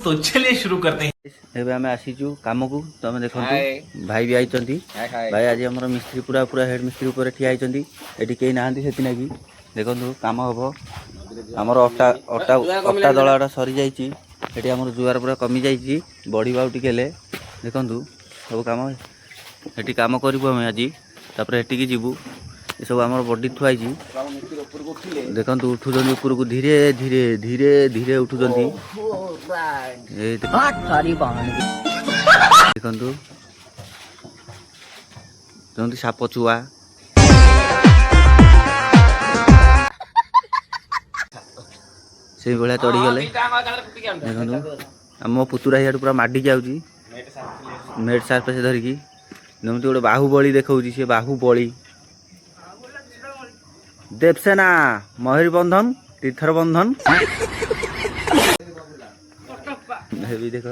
तो चलिए शुरू करते हैं। एबे आमे आसीचु काम को तमे देखंतु भाई भी आइचंती भाई आज हमर मिस्त्री पूरा पूरा हेड मिस्त्री ऊपर ठिया आइचंती एठी केही नाहंती सेति नागी देखंतु काम हबो हमर अट्टा अट्टा अट्टा दळाडा सरी जाईची एठी हमर जुआर पूरा कमी जाईची बढी बाउ टिकेले देखंतु सब काम एठी काम करबो हम आज तापर एठी की जिवु ए सब हमर बॉडी थुआईची देखंतु उठुजंती ऊपर को धीरे धीरे धीरे धीरे उठुजंती देखंतु जंती साप छुआ से भलिया चढ़ी गले देखंतु आम पुतुरा हियाडू पूरा माडी जाउची मेड सार पे से धरिकी जमती गोटे बाहुबली देखौची से बाहुबली देवसेना मयूरबंधन तीर्थर बंधन भी देख